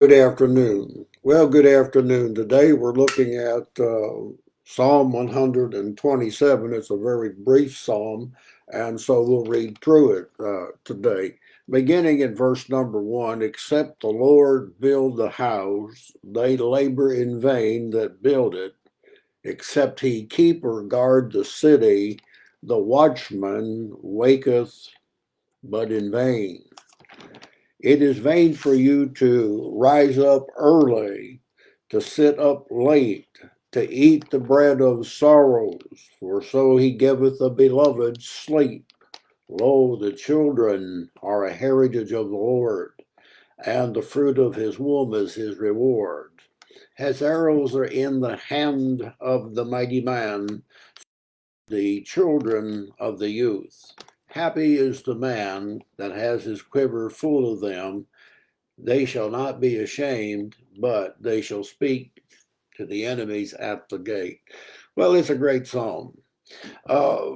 Good afternoon. Well, good afternoon. Today we're looking at Psalm 127. It's a very brief psalm, and so we'll read through it today. Beginning in verse number 1, except the Lord build the house, they labor in vain that build it. Except he keep or guard the city, the watchman waketh but in vain. It is vain for you to rise up early, to sit up late, to eat the bread of sorrows, for so he giveth the beloved sleep. Lo, the children are a heritage of the Lord, and the fruit of his womb is his reward. As arrows are in the hand of the mighty man, the children of the youth. Happy is the man that has his quiver full of them. They shall not be ashamed, but they shall speak to the enemies at the gate. Well, it's a great psalm. Uh,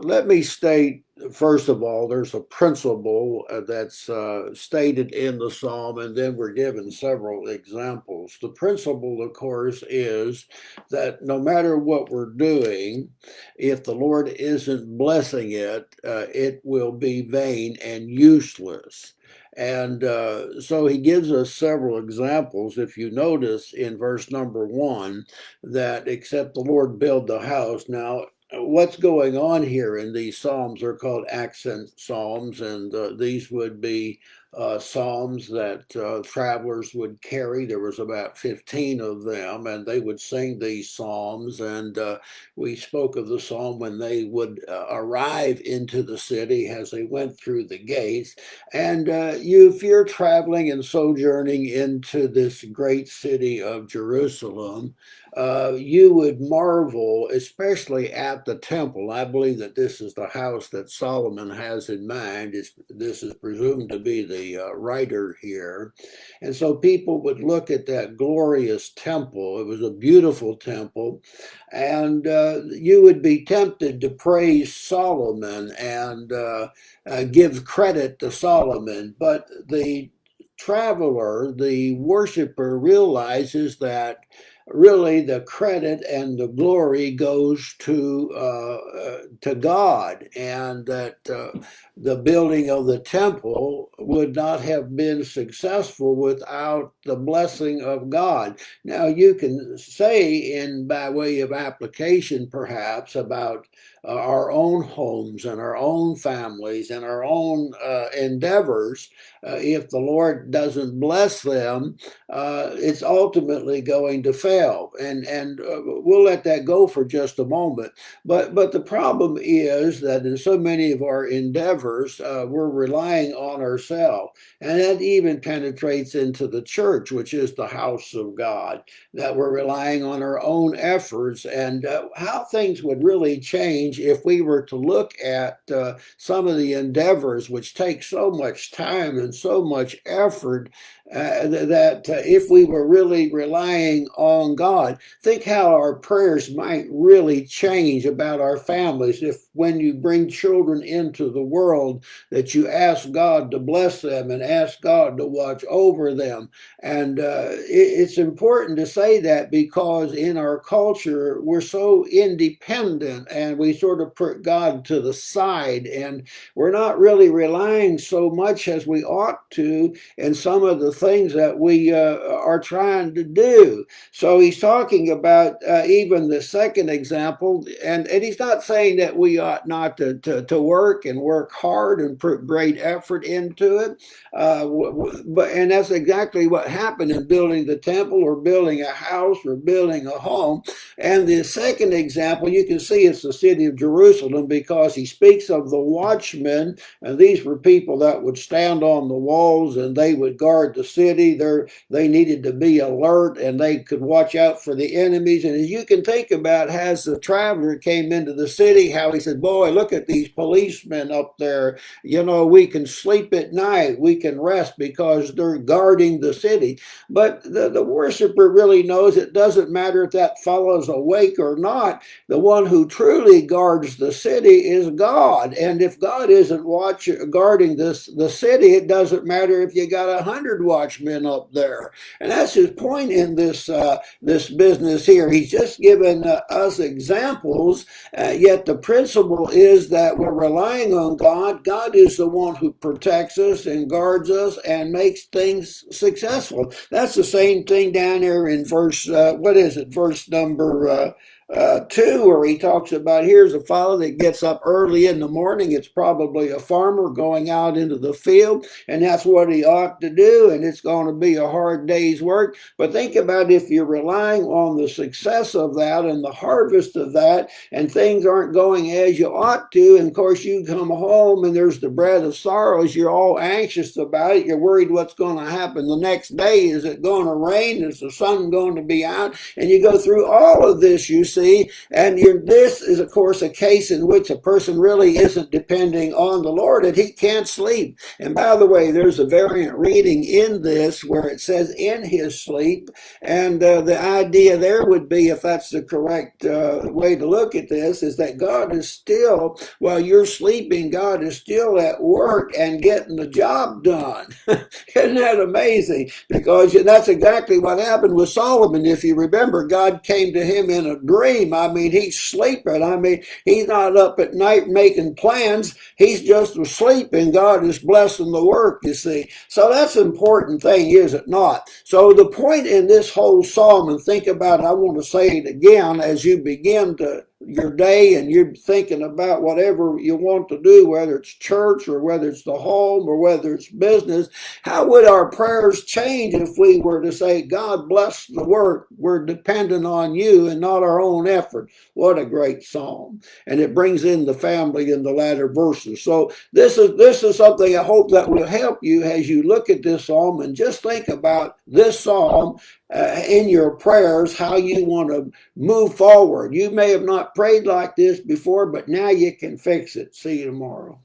Let me state, first of all, there's a principle that's stated in the psalm, and then we're given several examples. The principle, of course, is that no matter what we're doing, if the Lord isn't blessing it, it will be vain and useless. And so he gives us several examples. If you notice in verse number 1, that except the Lord build the house. Now, what's going on here in these psalms are called accent psalms, and these would be psalms that travelers would carry. There was about 15 of them, and they would sing these psalms. And we spoke of the psalm when they would arrive into the city as they went through the gates. And if you're traveling and sojourning into this great city of Jerusalem, you would marvel, especially at the temple. I believe that this is the house that Solomon has in mind. This is presumed to be the writer here. And so people would look at that glorious temple. It was a beautiful temple. And you would be tempted to praise Solomon and give credit to Solomon. But the traveler, the worshiper, realizes that really the credit and the glory goes to God, and that the building of the temple would not have been successful without the blessing of God. Now you can say, in by way of application, perhaps about our own homes and our own families and our own endeavors. If the Lord doesn't bless them, it's ultimately going to fail. And we'll let that go for just a moment. But the problem is that in so many of our endeavors, we're relying on ourselves. And that even penetrates into the church, which is the house of God, that we're relying on our own efforts. And how things would really change if we were to look at some of the endeavors which take so much time and so much effort, that if we were really relying on God, think how our prayers might really change about our families. If when you bring children into the world, that you ask God to bless them and ask God to watch over them. And it's important to say that, because in our culture, we're so independent and we sort of put God to the side, and we're not really relying so much as we ought to in some of the things that we are trying to do. So he's talking about even the second example, and he's not saying that we ought not to work and work hard and put great effort into it. And that's exactly what happened in building the temple or building a house or building a home. And the second example, you can see it's the city of Jerusalem, because he speaks of the watchmen, and these were people that would stand on the walls and they would guard the city. They needed needed to be alert and they could watch out for the enemies. And as you can think about, as the traveler came into the city, how he said, boy, look at these policemen up there. You know, we can sleep at night, we can rest because they're guarding the city. But the worshiper really knows it doesn't matter if that fellow's awake or not. The one who truly guards the city is God. And if God isn't guarding the city, it doesn't matter if you got 100 watchmen up there. And that's his point in this business here. He's just given us examples, yet the principle is that we're relying on God. God is the one who protects us and guards us and makes things successful. That's the same thing down there in verse, verse number 2, where he talks about here's a fellow that gets up early in the morning. It's probably a farmer going out into the field, and that's what he ought to do, and it's going to be a hard day's work. But think about if you're relying on the success of that and the harvest of that, and things aren't going as you ought to, and of course you come home and there's the bread of sorrows. You're all anxious about it. You're worried what's going to happen the next day. Is it going to rain? Is the sun going to be out? And you go through all of this, you see, and this is, of course, a case in which a person really isn't depending on the Lord, and he can't sleep. And by the way, there's a variant reading in this where it says in his sleep, and the idea there would be, if that's the correct way to look at this, is that God is still, while you're sleeping, God is still at work and getting the job done. Isn't that amazing? Because that's exactly what happened with Solomon. If you remember, God came to him in a dream. I mean, he's sleeping. I mean, he's not up at night making plans. He's just asleep, and God is blessing the work, you see. So that's an important thing, is it not? So the point in this whole psalm, and think about it, I want to say it again as you begin your day and you're thinking about whatever you want to do, whether it's church or whether it's the home or whether it's business. How would our prayers change if we were to say, God bless the work, we're dependent on you and not our own effort? What a great psalm. And it brings in the family in the latter verses. So this is something I hope that will help you as you look at this psalm, and just think about this psalm in your prayers, how you want to move forward. You may have not prayed like this before, but now you can fix it. See you tomorrow.